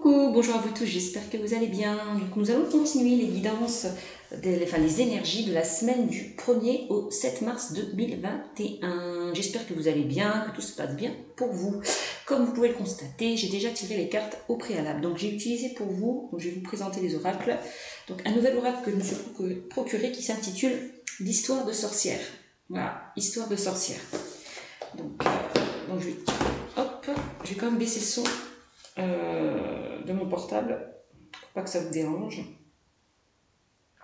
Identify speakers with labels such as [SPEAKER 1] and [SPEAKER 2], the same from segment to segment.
[SPEAKER 1] Coucou, bonjour à vous tous, j'espère que vous allez bien. Donc nous allons continuer les guidances, les énergies de la semaine du 1er au 7 mars 2021. J'espère que vous allez bien, que tout se passe bien pour vous. Comme vous pouvez le constater, j'ai déjà tiré les cartes au préalable. Donc j'ai utilisé pour vous, donc je vais vous présenter les oracles. Donc un nouvel oracle que je me suis procuré qui s'intitule l'histoire de sorcière. Voilà, histoire de sorcière. Donc je vais quand même baisser le son de mon portable pour pas que ça vous dérange.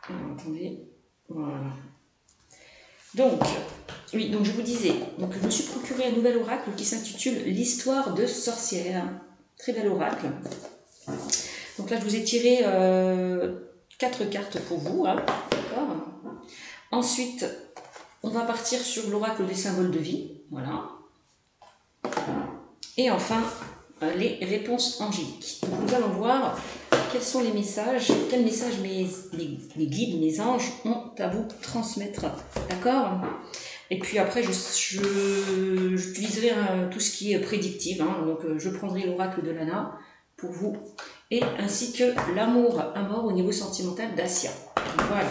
[SPEAKER 1] Alors, attendez, voilà. Donc, oui, donc je vous disais, donc je me suis procuré un nouvel oracle qui s'intitule l'histoire de sorcière. Très bel oracle. Donc là, je vous ai tiré 4 cartes pour vous, hein, d'accord. Ensuite, on va partir sur l'oracle des symboles de vie, voilà. Et enfin, les réponses angéliques. Donc, nous allons voir quels sont les messages, quels messages les guides, mes anges ont à vous transmettre. D'accord? Et puis après, j'utiliserai tout ce qui est prédictif. Hein, donc, je prendrai l'oracle de Lana pour vous, et ainsi que l'amour à mort au niveau sentimental d'Asia. Voilà.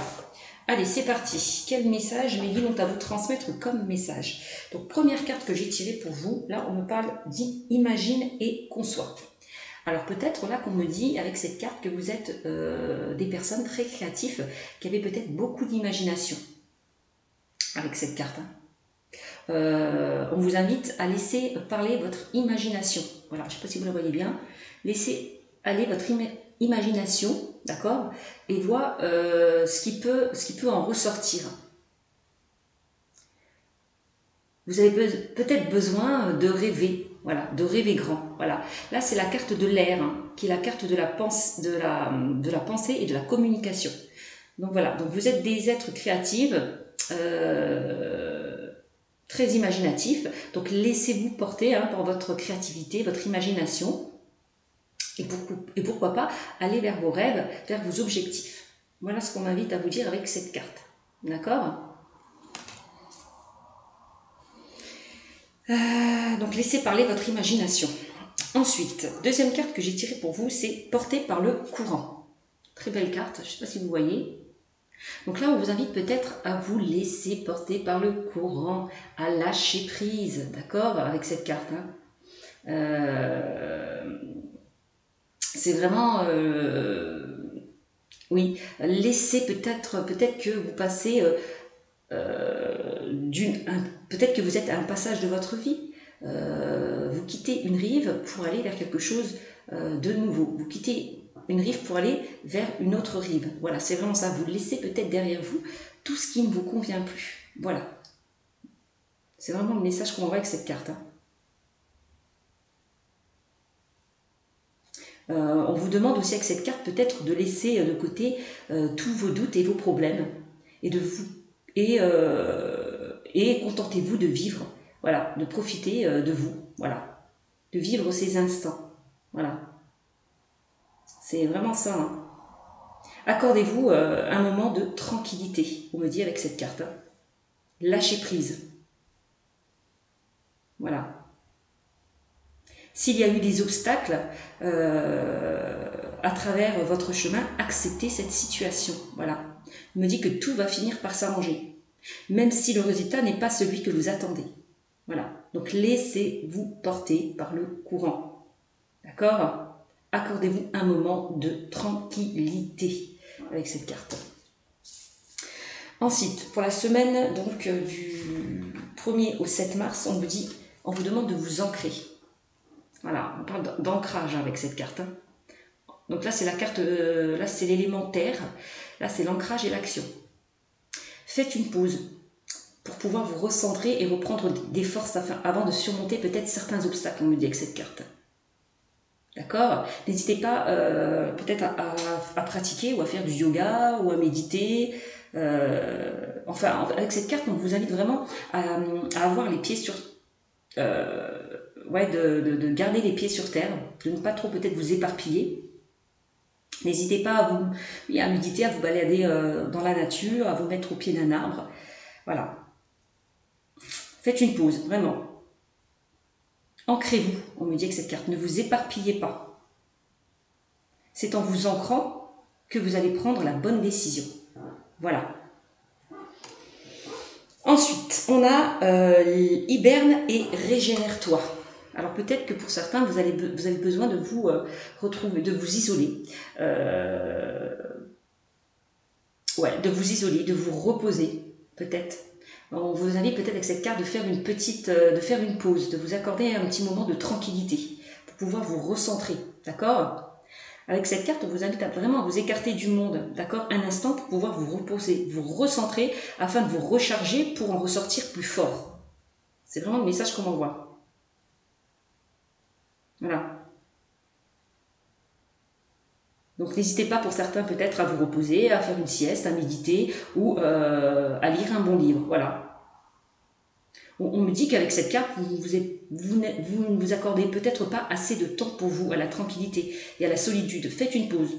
[SPEAKER 1] Allez, c'est parti. Quel message mes guides ont à vous transmettre comme message? Donc, première carte que j'ai tirée pour vous, là, on me parle d'imagine et conçoit. Alors, peut-être là qu'on me dit, avec cette carte, que vous êtes des personnes très créatives, qui avaient peut-être beaucoup d'imagination. Avec cette carte. On vous invite à laisser parler votre imagination. Voilà, je ne sais pas si vous la voyez bien. Laissez aller votre imagination, d'accord, et voir ce qui peut en ressortir. Vous avez peut-être besoin de rêver, voilà, de rêver grand. Voilà. Là, c'est la carte de l'air, hein, qui est la carte de la pensée et de la communication. Donc voilà, donc vous êtes des êtres créatifs, très imaginatifs. Donc laissez-vous porter par votre créativité, votre imagination. Et pourquoi pas aller vers vos rêves, vers vos objectifs. Voilà ce qu'on m'invite à vous dire avec cette carte. D'accord ? Donc laissez parler votre imagination. Ensuite, deuxième carte que j'ai tirée pour vous, c'est portée par le courant. Très belle carte, je ne sais pas si vous voyez. Donc là, on vous invite peut-être à vous laisser porter par le courant, à lâcher prise, d'accord, avec cette carte. C'est vraiment... oui, laissez peut-être que vous passez... peut-être que vous êtes à un passage de votre vie. Vous quittez une rive pour aller vers quelque chose de nouveau. Vous quittez une rive pour aller vers une autre rive. Voilà, c'est vraiment ça. Vous laissez peut-être derrière vous tout ce qui ne vous convient plus. Voilà. C'est vraiment le message qu'on voit avec cette carte. On vous demande aussi avec cette carte peut-être de laisser de côté tous vos doutes et vos problèmes et contentez-vous de vivre, voilà, de profiter de vous, voilà, de vivre ces instants, voilà. C'est vraiment ça. Hein. Accordez-vous un moment de tranquillité, on me dit avec cette carte. Lâchez prise. Voilà. S'il y a eu des obstacles à travers votre chemin, acceptez cette situation. Voilà. On me dit que tout va finir par s'arranger, même si le résultat n'est pas celui que vous attendez. Voilà. Donc laissez-vous porter par le courant. D'accord ? Accordez-vous un moment de tranquillité avec cette carte. Ensuite, pour la semaine donc du 1er au 7 mars, on vous demande de vous ancrer. Voilà, on parle d'ancrage avec cette carte. Donc là, c'est la carte, là c'est l'élément terre, là c'est l'ancrage et l'action. Faites une pause pour pouvoir vous recentrer et reprendre des forces avant de surmonter peut-être certains obstacles, on me dit avec cette carte. D'accord ? N'hésitez pas peut-être à pratiquer ou à faire du yoga ou à méditer. Enfin, avec cette carte, on vous invite vraiment à avoir les pieds sur... de garder les pieds sur terre, de ne pas trop peut-être vous éparpiller. N'hésitez pas à méditer, à vous balader dans la nature, à vous mettre au pied d'un arbre. Voilà. Faites une pause, vraiment. Ancrez-vous, on me dit avec cette carte. Ne vous éparpillez pas. C'est en vous ancrant que vous allez prendre la bonne décision. Voilà. Ensuite, on a hiberne et régénère-toi. Alors peut-être que pour certains, vous avez besoin de vous retrouver, de vous isoler. De vous isoler, de vous reposer, peut-être. On vous invite peut-être avec cette carte de faire une pause, de vous accorder un petit moment de tranquillité pour pouvoir vous recentrer, d'accord? Avec cette carte, on vous invite vraiment à vous écarter du monde, d'accord? Un instant pour pouvoir vous reposer, vous recentrer afin de vous recharger pour en ressortir plus fort. C'est vraiment le message qu'on m'envoie. Voilà. Donc n'hésitez pas pour certains peut-être à vous reposer, à faire une sieste, à méditer ou à lire un bon livre. Voilà. On me dit qu'avec cette carte, vous ne vous accordez peut-être pas assez de temps pour vous, à la tranquillité et à la solitude. Faites une pause.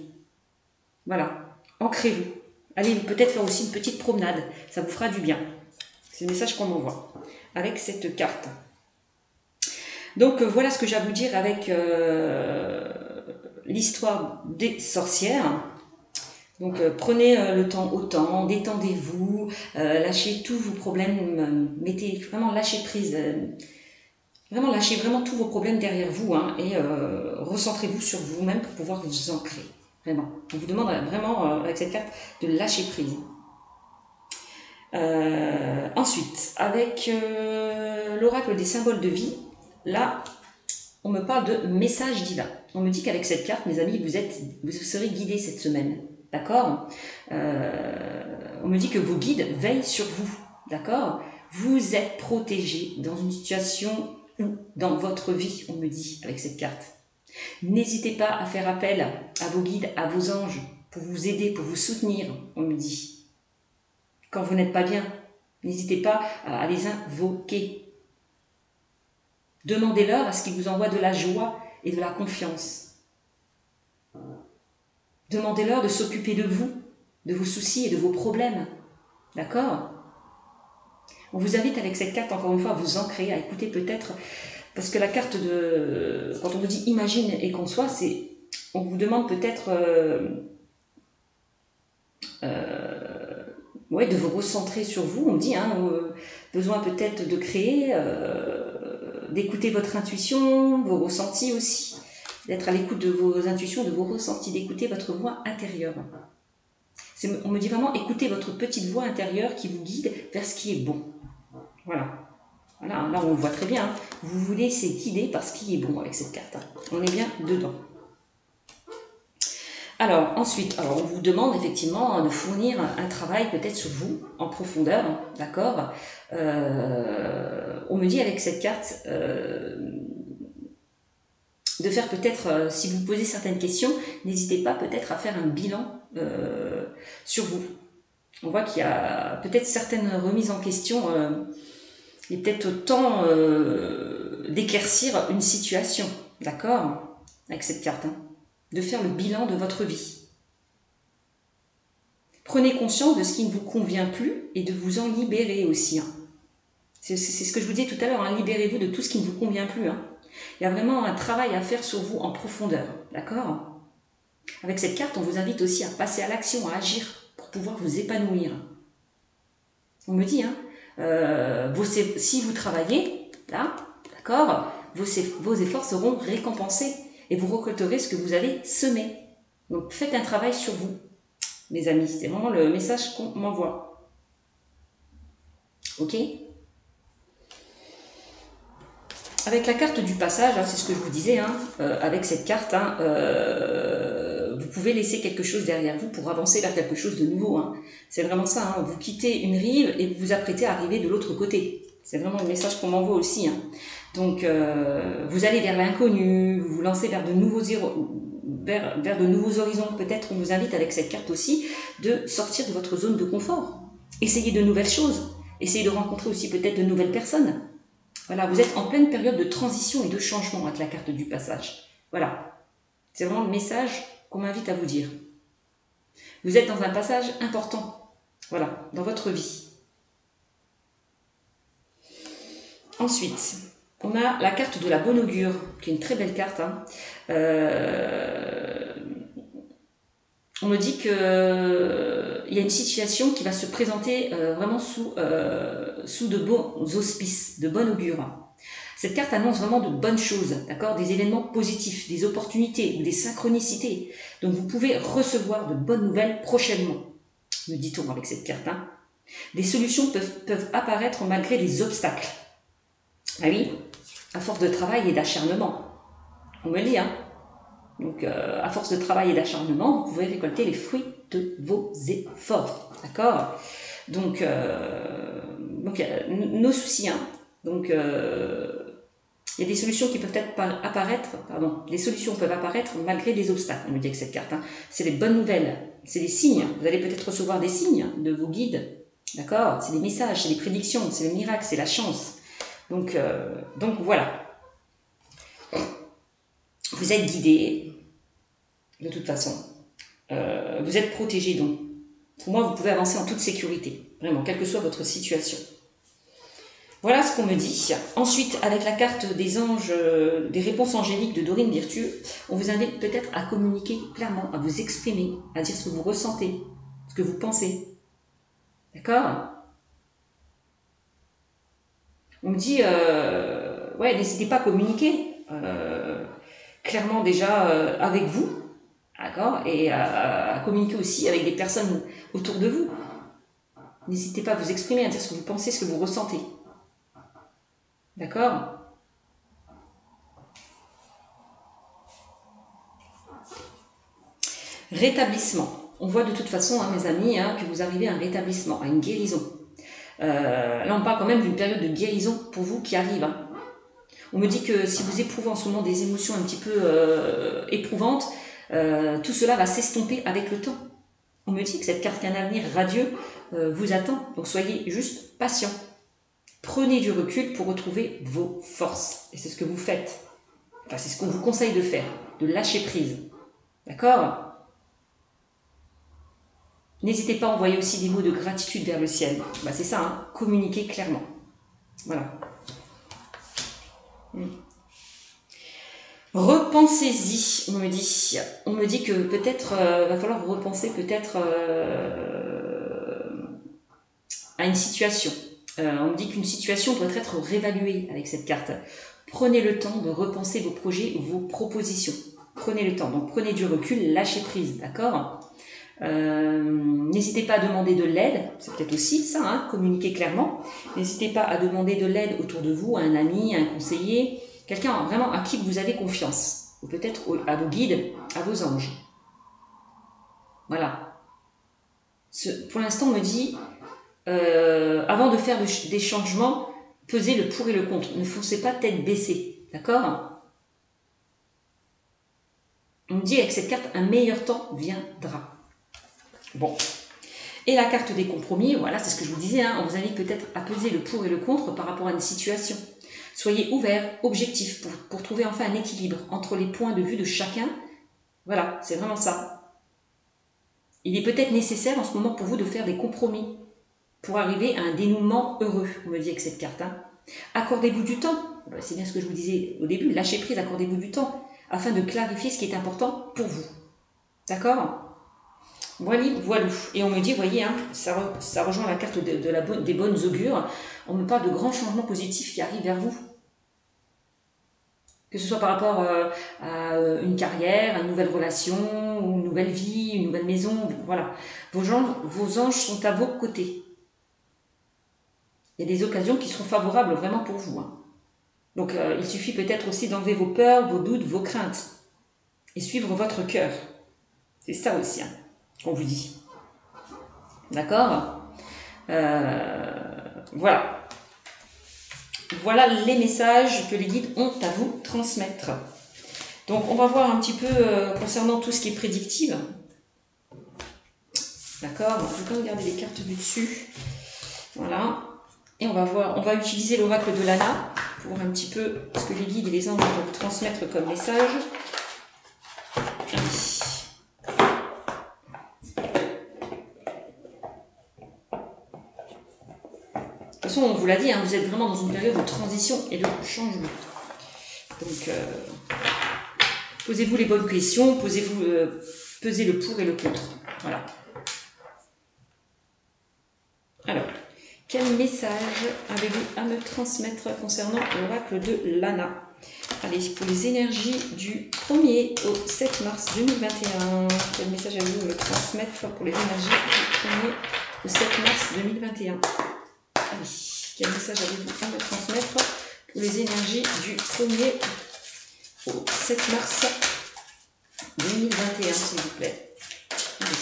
[SPEAKER 1] Voilà. Ancrez-vous. Allez peut-être faire aussi une petite promenade. Ça vous fera du bien. C'est le message qu'on m'envoie avec cette carte. Donc voilà ce que j'ai à vous dire avec l'histoire des sorcières. Donc prenez le temps autant, détendez-vous, lâchez tous vos problèmes, lâchez prise, vraiment lâchez vraiment tous vos problèmes derrière vous hein, et recentrez-vous sur vous-même pour pouvoir vous ancrer. Vraiment. On vous demande vraiment avec cette carte de lâcher prise. Ensuite, avec l'oracle des symboles de vie, là, on me parle de message divin. On me dit qu'avec cette carte, mes amis, vous serez guidés cette semaine. D'accord? On me dit que vos guides veillent sur vous. D'accord? Vous êtes protégés dans une situation ou dans votre vie, on me dit, avec cette carte. N'hésitez pas à faire appel à vos guides, à vos anges, pour vous aider, pour vous soutenir, on me dit. Quand vous n'êtes pas bien, n'hésitez pas à les invoquer. Demandez-leur à ce qu'ils vous envoient de la joie et de la confiance. Demandez-leur de s'occuper de vous, de vos soucis et de vos problèmes. D'accord? On vous invite avec cette carte, encore une fois, à vous ancrer, à écouter peut-être, parce que la carte de... Quand on vous dit imagine et conçoit, c'est... On vous demande peut-être... de vous recentrer sur vous, on me dit, hein, besoin peut-être de créer, d'écouter votre intuition, vos ressentis aussi, d'être à l'écoute de vos intuitions, de vos ressentis, d'écouter votre voix intérieure. On me dit vraiment, écoutez votre petite voix intérieure qui vous guide vers ce qui est bon. Voilà. Voilà, là on le voit très bien, hein. Vous vous laissez guider par ce qui est bon avec cette carte. Hein. On est bien dedans. Alors ensuite, on vous demande effectivement de fournir un travail peut-être sur vous, en profondeur, hein, d'accord. On me dit avec cette carte de faire peut-être, si vous posez certaines questions, n'hésitez pas peut-être à faire un bilan sur vous. On voit qu'il y a peut-être certaines remises en question, il est peut-être temps d'éclaircir une situation, d'accord, avec cette carte, hein, de faire le bilan de votre vie. Prenez conscience de ce qui ne vous convient plus et de vous en libérer aussi. Hein. C'est ce que je vous disais tout à l'heure, hein, libérez-vous de tout ce qui ne vous convient plus. Hein. Il y a vraiment un travail à faire sur vous en profondeur, d'accord? Avec cette carte, on vous invite aussi à passer à l'action, à agir pour pouvoir vous épanouir. On me dit, hein, si vous travaillez, là, d'accord, vos efforts seront récompensés et vous récolterez ce que vous avez semé. Donc faites un travail sur vous, mes amis. C'est vraiment le message qu'on m'envoie. Ok? Avec la carte du passage, hein, c'est ce que je vous disais, hein, avec cette carte, hein, vous pouvez laisser quelque chose derrière vous pour avancer vers quelque chose de nouveau. Hein. C'est vraiment ça, hein, vous quittez une rive et vous vous apprêtez à arriver de l'autre côté. C'est vraiment le message qu'on m'envoie aussi. Hein. Donc, vous allez vers l'inconnu, vous vous lancez vers de nouveaux horizons. Peut-être on vous invite avec cette carte aussi de sortir de votre zone de confort. Essayez de nouvelles choses. Essayez de rencontrer aussi peut-être de nouvelles personnes. Voilà, vous êtes en pleine période de transition et de changement avec la carte du passage. Voilà, c'est vraiment le message qu'on m'invite à vous dire. Vous êtes dans un passage important, voilà, dans votre vie. Ensuite, on a la carte de la bonne augure, qui est une très belle carte. Hein. On me dit qu'il y a une situation qui va se présenter vraiment sous de bons auspices, de bon augure. Cette carte annonce vraiment de bonnes choses, d'accord, des événements positifs, des opportunités ou des synchronicités. Donc vous pouvez recevoir de bonnes nouvelles prochainement, me dit-on avec cette carte. Hein. Des solutions peuvent apparaître malgré des obstacles. Ah oui, à force de travail et d'acharnement. On me le dit, hein. Donc, à force de travail et d'acharnement, vous pouvez récolter les fruits de vos efforts. D'accord ? Donc, nos soucis. Hein. Donc, il y a des solutions qui peuvent apparaître, des solutions peuvent apparaître malgré des obstacles, on me dit avec cette carte. Hein. C'est des bonnes nouvelles, c'est des signes. Vous allez peut-être recevoir des signes de vos guides. D'accord ? C'est des messages, c'est des prédictions, c'est le miracle, c'est la chance. Donc voilà. Vous êtes guidé, de toute façon. Vous êtes protégé, donc. Pour moi, vous pouvez avancer en toute sécurité. Vraiment, quelle que soit votre situation. Voilà ce qu'on me dit. Ensuite, avec la carte des anges, des réponses angéliques de Dorine Virtue, on vous invite peut-être à communiquer clairement, à vous exprimer, à dire ce que vous ressentez, ce que vous pensez. D'accord ? On me dit, ouais, n'hésitez pas à communiquer clairement déjà avec vous, d'accord, et à communiquer aussi avec des personnes autour de vous. N'hésitez pas à vous exprimer, à dire ce que vous pensez, ce que vous ressentez. D'accord ? Rétablissement. On voit de toute façon, hein, mes amis, hein, que vous arrivez à un rétablissement, à une guérison. Là, on parle quand même d'une période de guérison pour vous qui arrive. Hein. On me dit que si vous éprouvez en ce moment des émotions un petit peu éprouvantes, tout cela va s'estomper avec le temps. On me dit que cette carte qu'un avenir radieux vous attend. Donc soyez juste patient. Prenez du recul pour retrouver vos forces. Et c'est ce que vous faites. Enfin, c'est ce qu'on vous conseille de faire, de lâcher prise. D'accord ? N'hésitez pas à envoyer aussi des mots de gratitude vers le ciel. Bah, c'est ça, hein, communiquer clairement. Voilà. Repensez-y, on me dit. On me dit que peut-être va falloir repenser peut-être à une situation. On me dit qu'une situation doit être réévaluée avec cette carte. Prenez le temps de repenser vos projets ou vos propositions. Prenez le temps, donc prenez du recul, lâchez prise, d'accord ? N'hésitez pas à demander de l'aide, c'est peut-être aussi ça, hein, communiquer clairement. N'hésitez pas à demander de l'aide autour de vous, à un ami, à un conseiller, quelqu'un vraiment à qui vous avez confiance, ou peut-être à vos guides, à vos anges. Voilà. Pour l'instant, on me dit, avant de faire des changements, pesez le pour et le contre. Ne foncez pas tête baissée, d'accord ? On me dit avec cette carte, un meilleur temps viendra. Bon. Et la carte des compromis, voilà, c'est ce que je vous disais, hein, on vous invite peut-être à peser le pour et le contre par rapport à une situation. Soyez ouverts, objectifs, pour trouver enfin un équilibre entre les points de vue de chacun. Voilà, c'est vraiment ça. Il est peut-être nécessaire en ce moment pour vous de faire des compromis pour arriver à un dénouement heureux, on me dit avec cette carte. Hein. Accordez-vous du temps, c'est bien ce que je vous disais au début, lâchez prise, accordez-vous du temps, afin de clarifier ce qui est important pour vous. D'accord ? Voilà. Et on me dit, voyez, hein, ça rejoint la carte des bonnes augures. On me parle de grands changements positifs qui arrivent vers vous. Que ce soit par rapport à une carrière, à une nouvelle relation, ou une nouvelle vie, une nouvelle maison. Voilà. Vos anges sont à vos côtés. Il y a des occasions qui seront favorables vraiment pour vous. Hein. Donc, il suffit peut-être aussi d'enlever vos peurs, vos doutes, vos craintes. Et suivre votre cœur. C'est ça aussi, hein, qu'on vous dit. D'accord ? Voilà. Voilà les messages que les guides ont à vous transmettre. Donc, on va voir un petit peu concernant tout ce qui est prédictive. D'accord ? Donc, je vais quand même regarder les cartes du dessus. Voilà. Et on va utiliser l'oracle de Lana pour voir un petit peu ce que les guides et les anges vont vous transmettre comme message. De toute façon, on vous l'a dit, hein, vous êtes vraiment dans une période de transition et de changement. Donc, posez-vous les bonnes questions, posez-vous peser le pour et le contre. Voilà. Alors, quel message avez-vous à me transmettre concernant l'oracle de Lana? Allez, pour les énergies du 1er au 7 mars 2021, quel message avez-vous à me transmettre pour les énergies du 1er au 7 mars 2021? Allez, quel message avez-vous à me transmettre pour les énergies du 1er au 7 mars 2021, s'il vous plaît? Allez.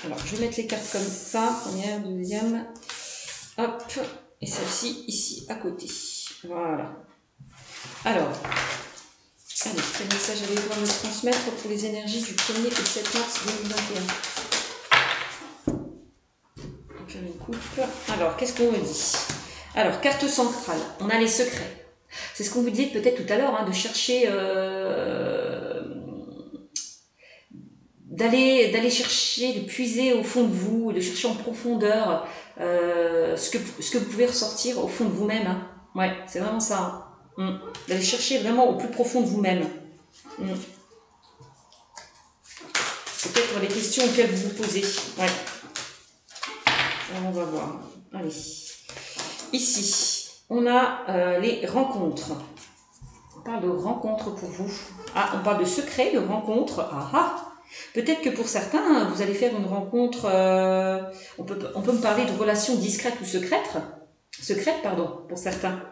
[SPEAKER 1] Alors, je vais mettre les cartes comme ça, première, deuxième, hop, et celle-ci ici à côté. Voilà. Alors, allez, quel message allez-vous à me transmettre pour les énergies du 1er au 7 mars 2021? On va faire une coupe. Alors, qu'est-ce qu'on me dit? Alors, carte centrale, on a les secrets. C'est ce qu'on vous disait peut-être tout à l'heure, hein, de chercher, d'aller chercher, de puiser au fond de vous, de chercher en profondeur ce que vous pouvez ressortir au fond de vous-même. Hein. Ouais, c'est vraiment ça. Hein. D'aller chercher vraiment au plus profond de vous-même. Peut-être les questions auxquelles vous vous posez. Ouais. Alors, on va voir. Allez. Ici, on a les rencontres. On parle de rencontres pour vous. Ah, on parle de secrets, de rencontres. Ah ah. Peut-être que pour certains, vous allez faire une rencontre, on peut me parler de relations discrètes ou secrètes, pardon, pour certains.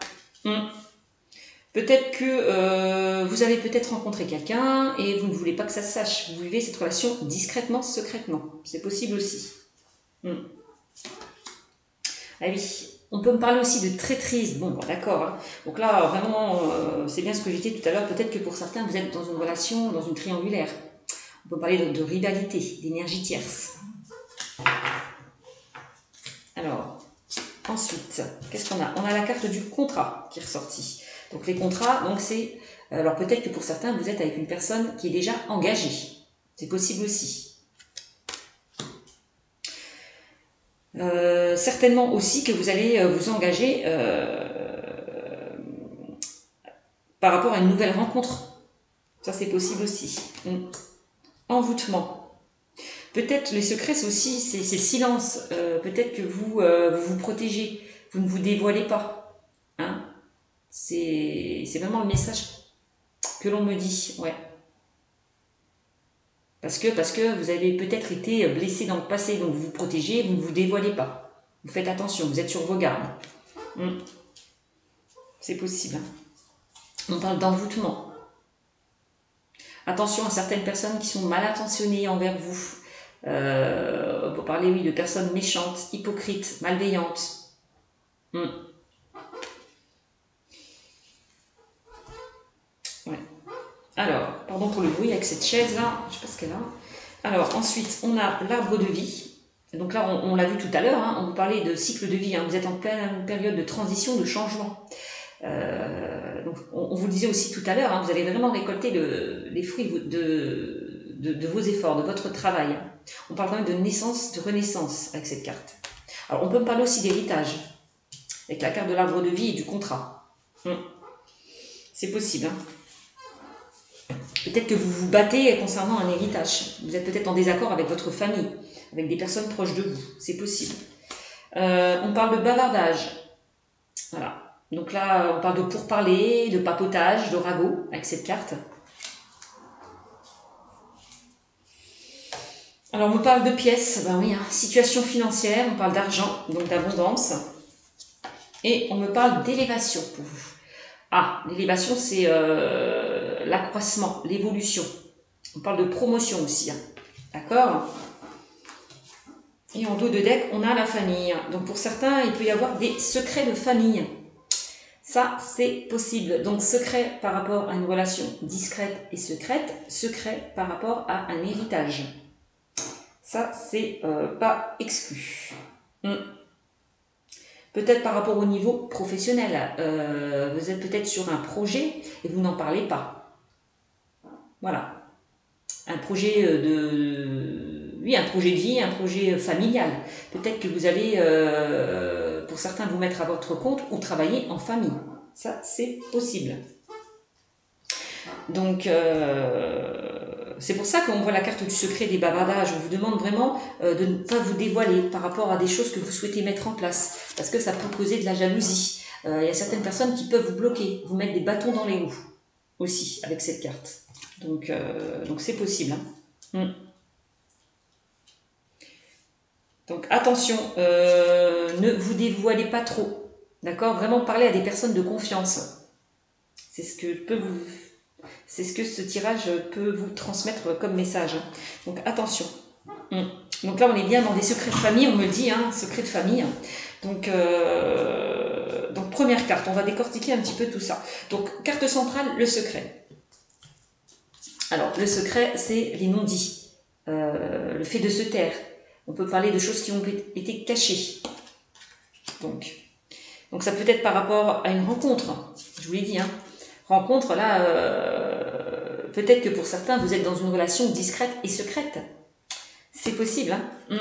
[SPEAKER 1] Peut-être que vous avez peut-être rencontré quelqu'un et vous ne voulez pas que ça se sache. Vous vivez cette relation discrètement, secrètement. C'est possible aussi. Ah oui, on peut me parler aussi de traîtrise. Bon, d'accord. Hein. Donc là, vraiment, c'est bien ce que j'ai dit tout à l'heure. Peut-être que pour certains, vous êtes dans une relation, dans une triangulaire. On peut parler de rivalité, d'énergie tierce. Alors, ensuite, qu'est-ce qu'on a? On a la carte du contrat qui est ressortie. Donc les contrats, donc c'est... Alors peut-être que pour certains, vous êtes avec une personne qui est déjà engagée. C'est possible aussi. Certainement aussi que vous allez vous engager par rapport à une nouvelle rencontre. Ça, c'est possible aussi. Envoûtement. Peut-être les secrets, c'est aussi c'est le silence. Peut-être que vous vous protégez, vous ne vous dévoilez pas. Hein, c'est vraiment le message que l'on me dit. Ouais. Parce que vous avez peut-être été blessé dans le passé, donc vous vous protégez, vous ne vous dévoilez pas. Vous faites attention, vous êtes sur vos gardes. C'est possible. On parle d'envoûtement. Attention à certaines personnes qui sont mal intentionnées envers vous. On peut parler, oui, de personnes méchantes, hypocrites, malveillantes. Ouais. Alors, pardon pour le bruit avec cette chaise-là, je ne sais pas ce qu'elle a. Alors, ensuite, on a l'arbre de vie. Donc là, on l'a vu tout à l'heure, hein, on vous parlait de cycle de vie. Hein, vous êtes en pleine période de transition, de changement. Donc, on vous le disait aussi tout à l'heure, hein, vous allez vraiment récolter les fruits de vos efforts, de votre travail. On parle vraiment de naissance, de renaissance avec cette carte. Alors, on peut me parler aussi d'héritage, avec la carte de l'arbre de vie et du contrat. C'est possible. Hein. Peut-être que vous vous battez concernant un héritage. Vous êtes peut-être en désaccord avec votre famille, avec des personnes proches de vous. C'est possible. On parle de bavardage. Voilà. Donc là, on parle de pourparler, de papotage, de ragot, avec cette carte. Alors, on me parle de pièces. Ben oui, hein, situation financière, on parle d'argent, donc d'abondance. Et on me parle d'élévation pour vous. Ah, l'élévation, c'est l'accroissement, l'évolution. On parle de promotion aussi. Hein. D'accord ? Et en dos de deck, on a la famille. Donc pour certains, il peut y avoir des secrets de famille. Ça, c'est possible. Donc secret par rapport à une relation discrète et secrète. Secret par rapport à un héritage. Ça, c'est pas exclu. Peut-être par rapport au niveau professionnel. Vous êtes peut-être sur un projet et vous n'en parlez pas. Voilà. Un projet un projet de vie, un projet familial. Peut-être que vous allez, pour certains, vous mettre à votre compte ou travailler en famille. Ça, c'est possible. Donc, c'est pour ça qu'on voit la carte du secret des bavardages. On vous demande vraiment de ne pas vous dévoiler par rapport à des choses que vous souhaitez mettre en place, parce que ça peut causer de la jalousie. Il y a certaines personnes qui peuvent vous bloquer, vous mettre des bâtons dans les roues aussi avec cette carte. Donc c'est possible. Hein. Donc attention, ne vous dévoilez pas trop. D'accord? Vraiment parler à des personnes de confiance. C'est ce que ce tirage peut vous transmettre comme message. Hein. Donc attention. Donc là, on est bien dans des secrets de famille, on me dit, hein, secrets de famille. Donc première carte, on va décortiquer un petit peu tout ça. Donc carte centrale, le secret. Alors le secret, c'est les non-dits, le fait de se taire. On peut parler de choses qui ont été cachées. Donc ça peut être par rapport à une rencontre, je vous l'ai dit. Hein. Rencontre, là, peut-être que pour certains, vous êtes dans une relation discrète et secrète. C'est possible. Hein.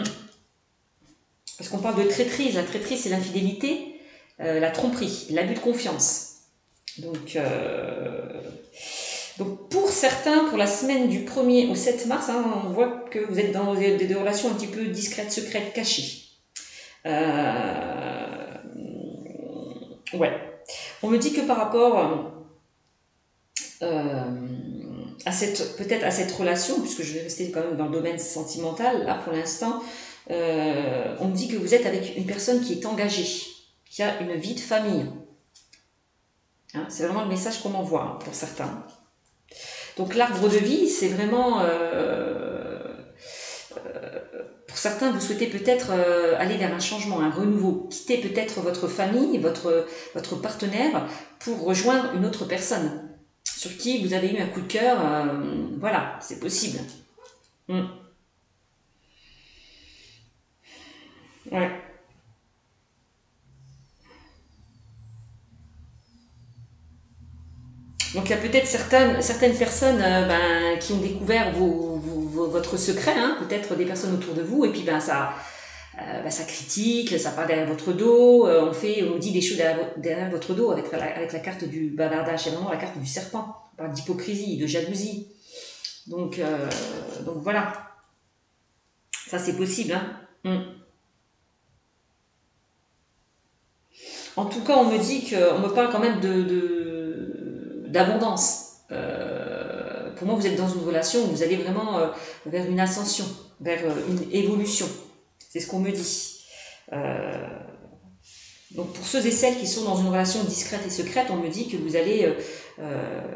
[SPEAKER 1] Parce qu'on parle de traîtrise. La traîtrise, c'est l'infidélité, la tromperie, l'abus de confiance. Donc pour certains, pour la semaine du 1er au 7 mars, hein, on voit que vous êtes dans des relations un petit peu discrètes, secrètes, cachées. Ouais. On me dit que par rapport peut-être à cette relation, puisque je vais rester quand même dans le domaine sentimental, là pour l'instant, on me dit que vous êtes avec une personne qui est engagée, qui a une vie de famille. Hein, c'est vraiment le message qu'on m'envoie hein, pour certains. Donc l'arbre de vie, c'est vraiment... pour certains, vous souhaitez peut-être aller vers un changement, un renouveau, quitter peut-être votre famille, votre partenaire, pour rejoindre une autre personne, sur qui vous avez eu un coup de cœur. Voilà, c'est possible. Ouais. Donc il y a peut-être certaines personnes qui ont découvert votre secret, hein, peut-être des personnes autour de vous, et puis ça critique, ça parle derrière votre dos, on nous dit des choses derrière votre dos avec la carte du bavardage, c'est vraiment la carte du serpent, on parle d'hypocrisie, de jalousie. Donc voilà, ça c'est possible. Hein. En tout cas, on me parle quand même d'abondance. Pour moi, vous êtes dans une relation où vous allez vraiment vers une ascension, vers une évolution. C'est ce qu'on me dit. Donc pour ceux et celles qui sont dans une relation discrète et secrète, on me dit que vous allez,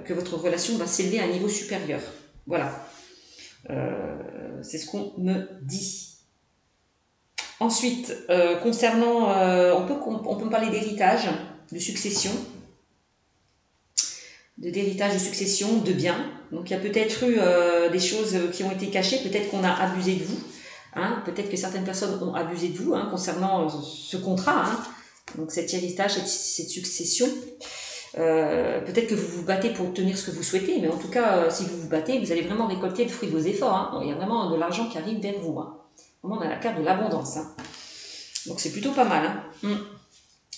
[SPEAKER 1] que votre relation va s'élever à un niveau supérieur. Voilà. C'est ce qu'on me dit. Ensuite, concernant, on peut parler d'héritage, de succession, de succession, de biens. Donc il y a peut-être eu des choses qui ont été cachées, peut-être qu'on a abusé de vous, hein, peut-être que certaines personnes ont abusé de vous hein, concernant ce contrat, hein, donc cet héritage, cette succession. Peut-être que vous vous battez pour obtenir ce que vous souhaitez, mais en tout cas, si vous vous battez, vous allez vraiment récolter le fruit de vos efforts. Hein. Il y a vraiment de l'argent qui arrive vers vous. Hein. Vraiment, on a la carte de l'abondance. Hein. Donc c'est plutôt pas mal. Hein.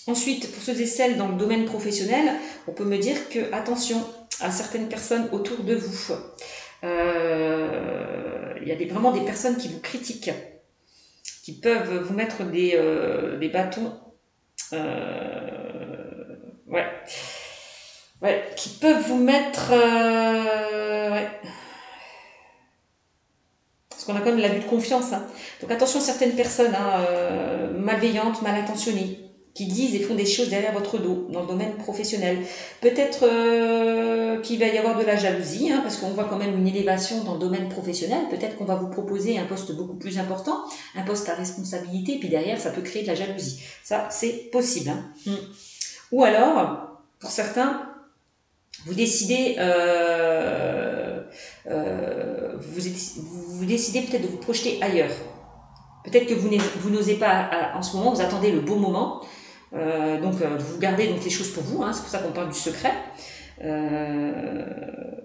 [SPEAKER 1] Ensuite, pour ceux et celles dans le domaine professionnel, on peut me dire que, attention à certaines personnes autour de vous. Il y a vraiment des personnes qui vous critiquent, qui peuvent vous mettre des bâtons. Qui peuvent vous mettre... Parce qu'on a quand même l'abus de confiance. Hein. Donc attention à certaines personnes malveillantes, mal intentionnées, qui disent et font des choses derrière votre dos, dans le domaine professionnel. Peut-être qu'il va y avoir de la jalousie, hein, parce qu'on voit quand même une élévation dans le domaine professionnel. Peut-être qu'on va vous proposer un poste beaucoup plus important, un poste à responsabilité, puis derrière, ça peut créer de la jalousie. Ça, c'est possible. Hein. Ou alors, pour certains, vous décidez... vous décidez peut-être de vous projeter ailleurs. Peut-être que vous n'osez pas en ce moment, vous attendez le bon moment. Vous gardez donc les choses pour vous, hein, c'est pour ça qu'on parle du secret.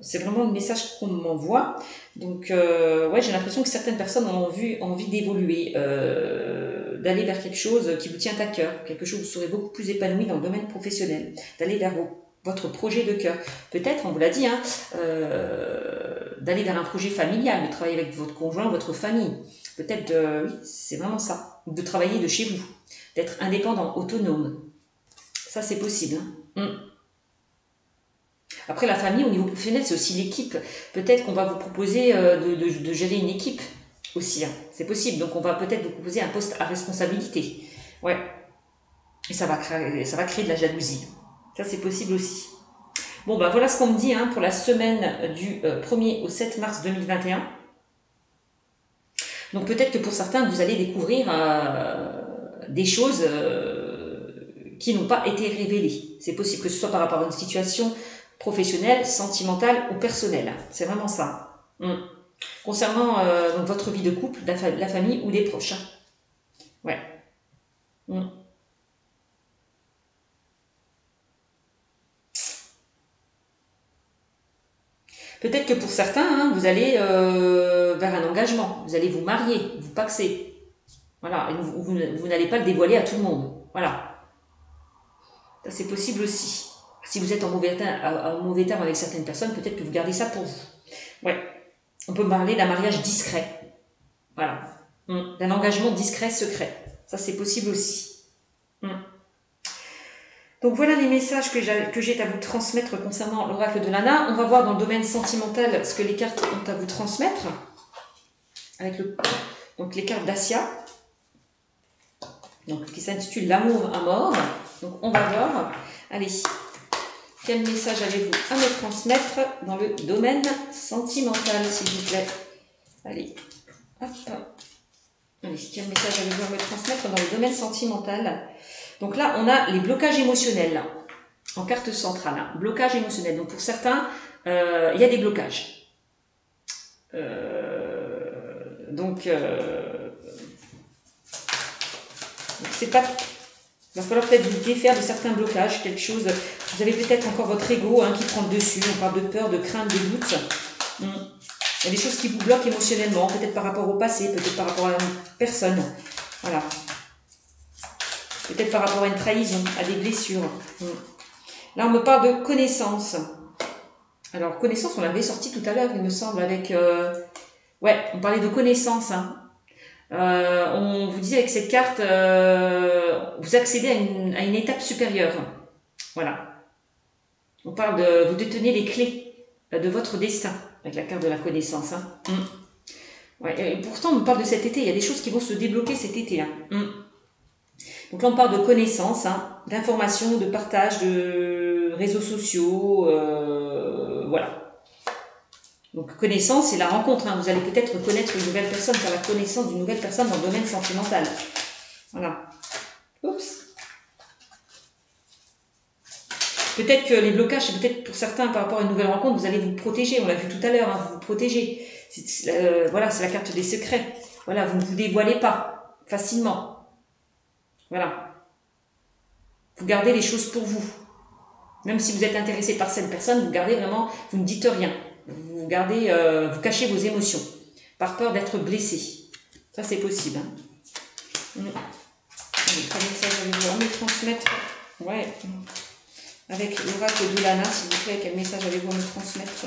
[SPEAKER 1] C'est vraiment le message qu'on m'envoie. Donc, j'ai l'impression que certaines personnes ont envie d'évoluer, d'aller vers quelque chose qui vous tient à cœur, quelque chose où vous serez beaucoup plus épanoui dans le domaine professionnel, d'aller vers votre projet de cœur. Peut-être, on vous l'a dit, hein, d'aller vers un projet familial, de travailler avec votre conjoint, votre famille. Peut-être, oui, c'est vraiment ça. De travailler de chez vous, d'être indépendant, autonome. Ça, c'est possible. Hein. Après, la famille, au niveau professionnel, c'est aussi l'équipe. Peut-être qu'on va vous proposer de gérer une équipe aussi. Hein. C'est possible. Donc, on va peut-être vous proposer un poste à responsabilité. Ouais. Et ça va créer de la jalousie. Ça, c'est possible aussi. Bon, ben voilà ce qu'on me dit hein, pour la semaine du 1er au 7 mars 2021. Donc, peut-être que pour certains, vous allez découvrir des choses qui n'ont pas été révélées. C'est possible que ce soit par rapport à une situation professionnelle, sentimentale ou personnelle. C'est vraiment ça. Concernant donc votre vie de couple, la famille ou des proches. Ouais. Peut-être que pour certains, hein, vous allez vers un engagement. Vous allez vous marier, vous paxer. Voilà. Et vous n'allez pas le dévoiler à tout le monde. Voilà. Ça, c'est possible aussi. Si vous êtes en mauvais terme avec certaines personnes, peut-être que vous gardez ça pour vous. Ouais. On peut parler d'un mariage discret. Voilà. D'un engagement discret, secret. Ça, c'est possible aussi. Donc voilà les messages que j'ai à vous transmettre concernant l'oracle de Lana. On va voir dans le domaine sentimental ce que les cartes ont à vous transmettre. Avec donc les cartes d'Asia. Donc qui s'intitule L'amour à mort. Donc on va voir. Allez. Quel message avez-vous à me transmettre dans le domaine sentimental, s'il vous plaît? Allez. Hop. Allez, quel message avez-vous à me transmettre dans le domaine sentimental? Donc là, on a les blocages émotionnels, en carte centrale. Hein. Blocage émotionnel. Donc pour certains, il y a des blocages. Donc c'est pas... Il va falloir peut-être vous défaire de certains blocages, quelque chose... Vous avez peut-être encore votre ego hein, qui prend le dessus. On parle de peur, de crainte, de doute. Il y a des choses qui vous bloquent émotionnellement, peut-être par rapport au passé, peut-être par rapport à une personne. Voilà. Peut-être par rapport à une trahison, à des blessures. Là, on me parle de connaissance. Alors, connaissance, on l'avait sorti tout à l'heure, il me semble, avec... Ouais, on parlait de connaissance. Hein. On vous disait avec cette carte, vous accédez à une étape supérieure. Voilà. On parle de... Vous détenez les clés de votre destin, avec la carte de la connaissance. Hein. Ouais, et pourtant, on me parle de cet été. Il y a des choses qui vont se débloquer cet été. Hein. Donc là, on parle de connaissances, hein, d'informations, de partage, de réseaux sociaux, voilà. Donc connaissance, c'est la rencontre. Hein. Vous allez peut-être connaître une nouvelle personne, faire la connaissance d'une nouvelle personne dans le domaine sentimental. Voilà. Oups. Peut-être que les blocages, c'est peut-être pour certains par rapport à une nouvelle rencontre, vous allez vous protéger. On l'a vu tout à l'heure, hein, vous vous protégez. Voilà, c'est la carte des secrets. Voilà, vous ne vous dévoilez pas facilement. Voilà. Vous gardez les choses pour vous. Même si vous êtes intéressé par cette personne, vous gardez vraiment, vous ne dites rien. Vous gardez, vous cachez vos émotions. Par peur d'être blessé. Ça, c'est possible. Hein. Allez, quel message avez-vous à me transmettre? Ouais. Avec l'oracle de Lana, s'il vous plaît, quel message avez-vous à me transmettre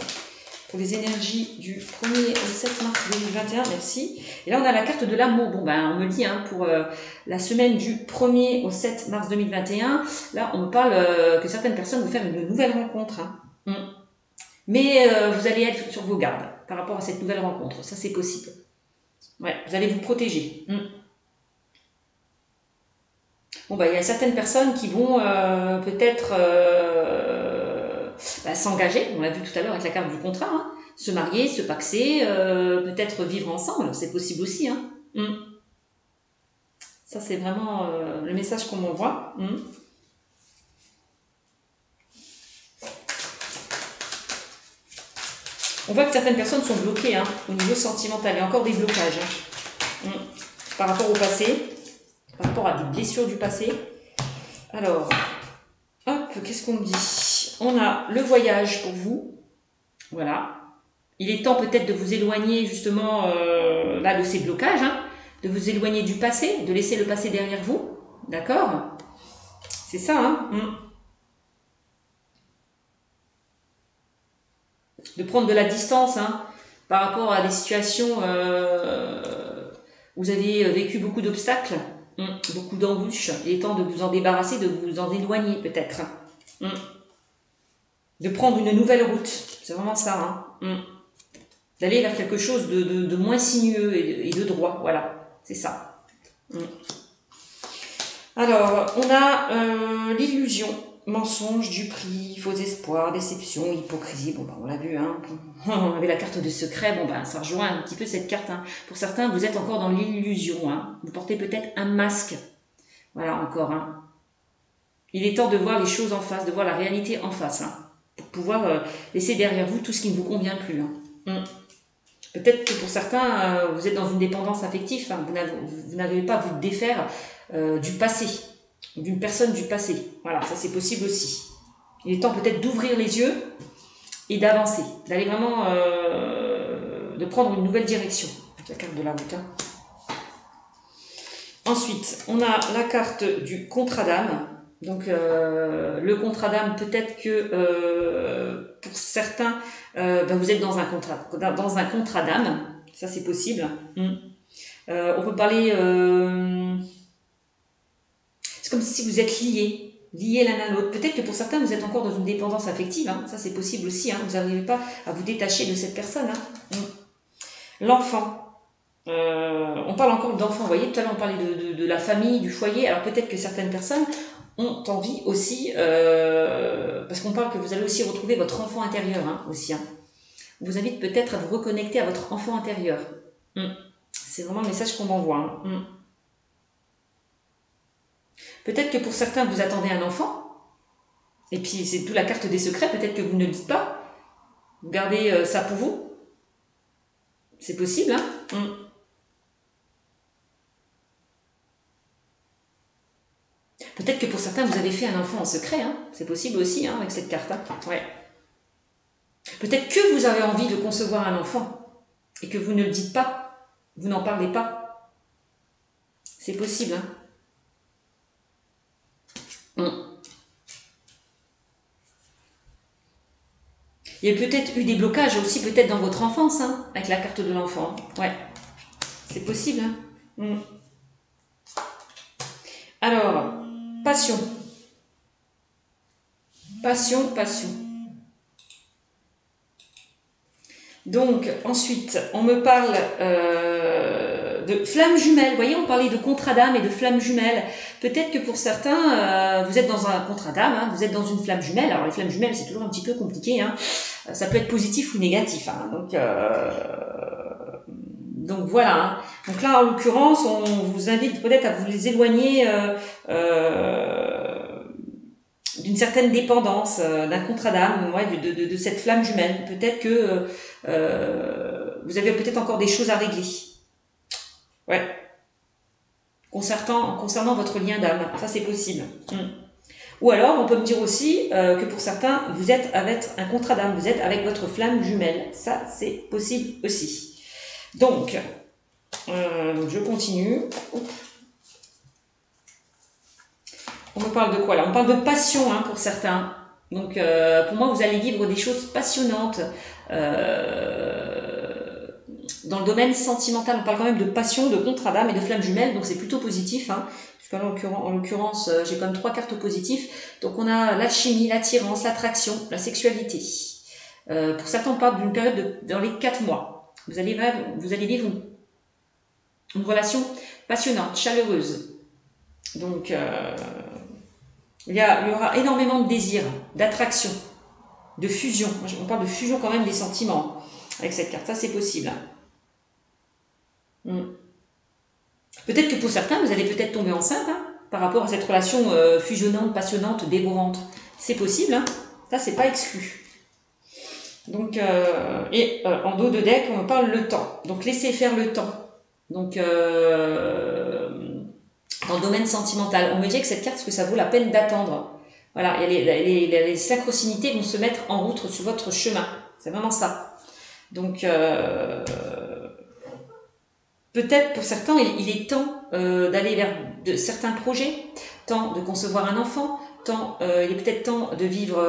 [SPEAKER 1] pour les énergies du 1er au 7 mars 2021, merci. Et là, on a la carte de l'amour. Bon, ben, on me dit, hein, pour la semaine du 1er au 7 mars 2021, là, on me parle que certaines personnes vont faire une nouvelle rencontre. Hein. Mais vous allez être sur vos gardes par rapport à cette nouvelle rencontre. Ça, c'est possible. Ouais, vous allez vous protéger. Bon, bah, il y a certaines personnes qui vont peut-être s'engager, on l'a vu tout à l'heure avec la carte du contrat, hein, se marier, se paxer, peut-être vivre ensemble, c'est possible aussi. Hein. Ça, c'est vraiment le message qu'on m'envoie. On voit que certaines personnes sont bloquées hein, au niveau sentimental, il y a encore des blocages hein, par rapport au passé. Par rapport à des blessures du passé. Alors, hop, qu'est-ce qu'on me dit? On a le voyage pour vous. Voilà. Il est temps peut-être de vous éloigner justement là de ces blocages, hein, de vous éloigner du passé, de laisser le passé derrière vous. D'accord? C'est ça, hein? De prendre de la distance, hein, par rapport à des situations où vous avez vécu beaucoup d'obstacles, beaucoup d'embûches. Il est temps de vous en débarrasser, de vous en éloigner peut-être. De prendre une nouvelle route. C'est vraiment ça. D'aller vers quelque chose de moins sinueux et de droit. Voilà, c'est ça. Alors, on a l'illusion, mensonge, duperie, faux espoir, déception, hypocrisie. Bon, on l'a vu, on avait la carte de secret. Bon, ça rejoint un petit peu cette carte. Pour certains, vous êtes encore dans l'illusion. Vous portez peut-être un masque. Voilà, encore. Il est temps de voir les choses en face, de voir la réalité en face. Pour pouvoir laisser derrière vous tout ce qui ne vous convient plus. Peut-être que pour certains, vous êtes dans une dépendance affective. Vous n'avez pas à vous défaire du passé, d'une personne du passé. Voilà, ça c'est possible aussi. Il est temps peut-être d'ouvrir les yeux et d'avancer, d'aller vraiment, de prendre une nouvelle direction. Avec la carte de la route. Ensuite, on a la carte du contrat d'âme. Donc le contrat d'âme, peut-être que pour certains, vous êtes dans un contrat d'âme. Ça c'est possible. On peut parler... c'est comme si vous êtes liés l'un à l'autre. Peut-être que pour certains, vous êtes encore dans une dépendance affective. Ça, c'est possible aussi. Vous n'arrivez pas à vous détacher de cette personne. L'enfant. On parle encore d'enfant. Vous voyez, tout à l'heure, on parlait de la famille, du foyer. Alors, peut-être que certaines personnes ont envie aussi, parce qu'on parle que vous allez aussi retrouver votre enfant intérieur. Aussi. On vous invite peut-être à vous reconnecter à votre enfant intérieur. C'est vraiment le message qu'on m'envoie. Peut-être que pour certains, vous attendez un enfant, et puis c'est toute la carte des secrets, peut-être que vous ne le dites pas, vous gardez ça pour vous, c'est possible, Peut-être que pour certains, vous avez fait un enfant en secret, c'est possible aussi, avec cette carte, ouais. Peut-être que vous avez envie de concevoir un enfant, et que vous ne le dites pas, vous n'en parlez pas, c'est possible, Il y a peut-être eu des blocages aussi, peut-être dans votre enfance, avec la carte de l'enfant. Ouais, c'est possible. Alors, passion. Passion, passion. Donc, ensuite, on me parle de flammes jumelles. Vous voyez, on parlait de contrat d'âme et de flammes jumelles. Peut-être que pour certains, vous êtes dans un contrat d'âme, vous êtes dans une flamme jumelle. Alors, les flammes jumelles, c'est toujours un petit peu compliqué. Ça peut être positif ou négatif. Donc voilà. Donc là, en l'occurrence, on vous invite peut-être à vous les éloigner d'une certaine dépendance, d'un contrat d'âme, de cette flamme jumelle. Peut-être que vous avez peut-être encore des choses à régler. Ouais. Concernant votre lien d'âme. Ça, c'est possible. Ou alors, on peut me dire aussi que pour certains, vous êtes avec un contrat d'âme, vous êtes avec votre flamme jumelle. Ça, c'est possible aussi. Donc, je continue. On me parle de quoi là? On parle de passion pour certains. Donc, pour moi, vous allez vivre des choses passionnantes dans le domaine sentimental. On parle quand même de passion, de contrat d'âme et de flamme jumelle, donc c'est plutôt positif. Parce en l'occurrence, j'ai quand même 3 cartes positives. Donc, on a l'alchimie, l'attirance, l'attraction, la sexualité. Pour certains, on parle d'une période dans les 4 mois. Vous allez vivre une relation passionnante, chaleureuse. Donc, il y aura énormément de désir, d'attraction, de fusion. On parle de fusion quand même des sentiments avec cette carte. Ça, c'est possible. Peut-être que pour certains, vous allez peut-être tomber enceinte par rapport à cette relation fusionnante, passionnante, dévorante. C'est possible. Ça, c'est pas exclu. Donc, en dos de deck, on me parle le temps. Donc, laissez faire le temps. Donc, dans le domaine sentimental, on me dit que cette carte, que ça vaut la peine d'attendre. Voilà, les synchronicités vont se mettre en route sur votre chemin. C'est vraiment ça. Donc, peut-être pour certains, il est temps d'aller vers certains projets, temps de concevoir un enfant, il est peut-être temps de vivre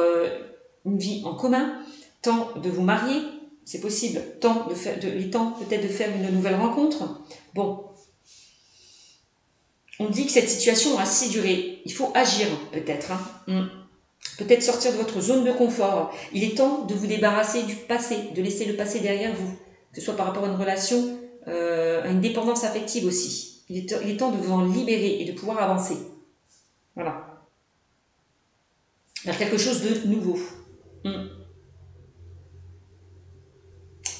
[SPEAKER 1] une vie en commun, temps de vous marier. c'est possible. Il est temps peut-être de faire une nouvelle rencontre. Bon, on dit que cette situation a assez duré. Il faut agir peut-être. Peut-être sortir de votre zone de confort. Il est temps de vous débarrasser du passé, de laisser le passé derrière vous. Que ce soit par rapport à une relation, à une dépendance affective aussi. Il est temps de vous en libérer et de pouvoir avancer. Voilà. Vers quelque chose de nouveau.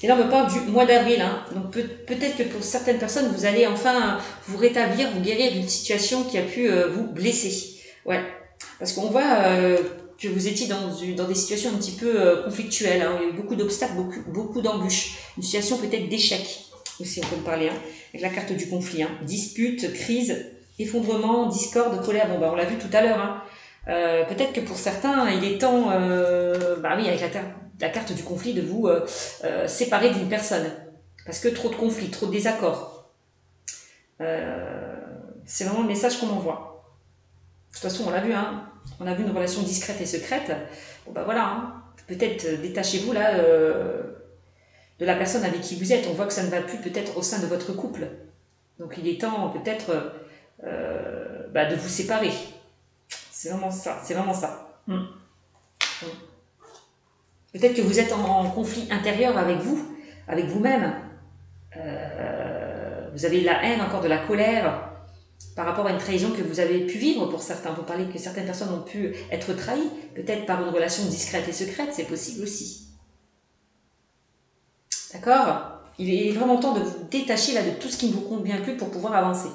[SPEAKER 1] Et là, on me parle du mois d'avril. Donc peut-être que pour certaines personnes, vous allez enfin vous rétablir, vous guérir d'une situation qui a pu vous blesser. Ouais. Parce qu'on voit que vous étiez dans des situations un petit peu conflictuelles. Il y a eu beaucoup d'obstacles, beaucoup d'embûches. Une situation peut-être d'échec aussi, on peut me parler. Avec la carte du conflit. Dispute, crise, effondrement, discorde, colère. Bon, on l'a vu tout à l'heure. Peut-être que pour certains, il est temps, avec la carte du conflit, de vous séparer d'une personne. Parce que trop de conflits, trop de désaccords. C'est vraiment le message qu'on m'envoie. De toute façon, on l'a vu, on a vu une relation discrète et secrète. Bon, voilà, peut-être détachez-vous là de la personne avec qui vous êtes. On voit que ça ne va plus peut-être au sein de votre couple. Donc il est temps peut-être de vous séparer. C'est vraiment ça, c'est vraiment ça. Peut-être que vous êtes en conflit intérieur avec vous-même. Vous avez de la haine, encore de la colère par rapport à une trahison que vous avez pu vivre pour certains. Vous parlez que certaines personnes ont pu être trahies, peut-être par une relation discrète et secrète, c'est possible aussi. D'accord? Il est vraiment temps de vous détacher là de tout ce qui ne vous convient plus pour pouvoir avancer.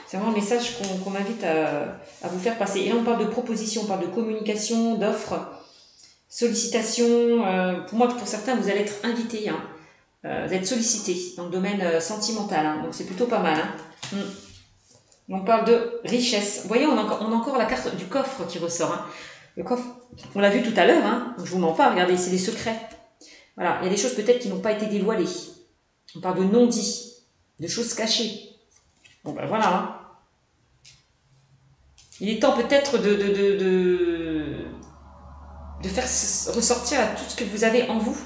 [SPEAKER 1] C'est vraiment le message qu'on m'invite à vous faire passer. Et là, on parle de propositions, on parle de communication, d'offres, sollicitations. Pour moi, pour certains, vous allez être invités. Vous allez être sollicités dans le domaine sentimental. Donc, c'est plutôt pas mal. On parle de richesse. Vous voyez, on a encore la carte du coffre qui ressort. Le coffre, on l'a vu tout à l'heure. Donc, je vous mens pas. Regardez, c'est des secrets. Voilà, il y a des choses peut-être qui n'ont pas été dévoilées. On parle de non-dits, de choses cachées. Bon, voilà. Il est temps peut-être de faire ressortir tout ce que vous avez en vous,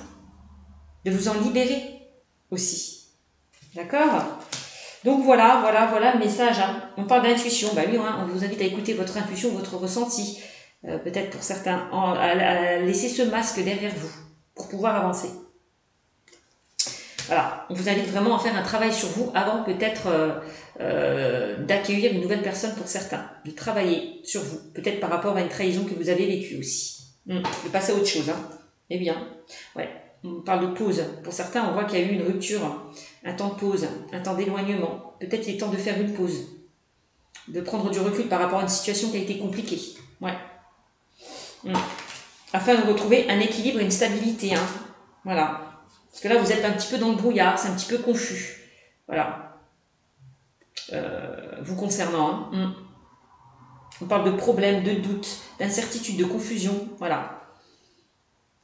[SPEAKER 1] de vous en libérer aussi. D'accord? Donc voilà le message. On parle d'intuition. Oui, on vous invite à écouter votre intuition, votre ressenti. Peut-être pour certains, à laisser ce masque derrière vous pour pouvoir avancer. Voilà, on vous invite vraiment à faire un travail sur vous avant peut-être d'accueillir une nouvelle personne pour certains, de travailler sur vous, peut-être par rapport à une trahison que vous avez vécue aussi. De passer à autre chose. Eh bien, ouais, on parle de pause. Pour certains, on voit qu'il y a eu une rupture, un temps de pause, un temps d'éloignement. Peut-être il est temps de faire une pause, de prendre du recul par rapport à une situation qui a été compliquée. Ouais. Afin de retrouver un équilibre et une stabilité. Voilà. Parce que là, vous êtes un petit peu dans le brouillard, c'est un petit peu confus. Voilà. Vous concernant. On parle de problèmes, de doutes, d'incertitudes, de confusion. Voilà.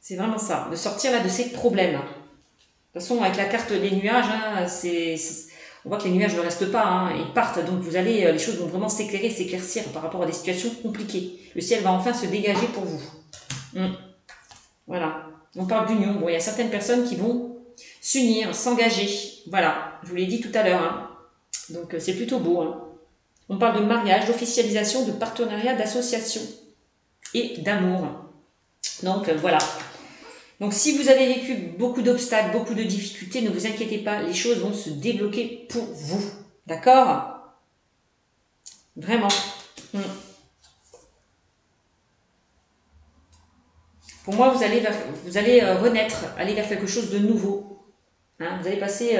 [SPEAKER 1] C'est vraiment ça. De sortir là de ces problèmes. De toute façon, avec la carte des nuages, on voit que les nuages ne restent pas. Ils partent. Donc, les choses vont vraiment s'éclairer, s'éclaircir par rapport à des situations compliquées. Le ciel va enfin se dégager pour vous. Voilà. On parle d'union. Bon, il y a certaines personnes qui vont s'unir, s'engager. Voilà, je vous l'ai dit tout à l'heure. Donc, c'est plutôt beau. On parle de mariage, d'officialisation, de partenariat, d'association et d'amour. Donc, voilà. Donc, si vous avez vécu beaucoup d'obstacles, beaucoup de difficultés, ne vous inquiétez pas, les choses vont se débloquer pour vous. D'accord? Vraiment. Pour moi, vous allez renaître, aller vers quelque chose de nouveau. Vous allez passer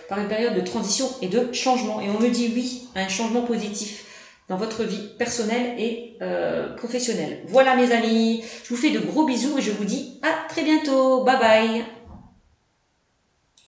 [SPEAKER 1] par une période de transition et de changement. Et on me dit oui à un changement positif dans votre vie personnelle et professionnelle. Voilà mes amis, je vous fais de gros bisous et je vous dis à très bientôt. Bye bye.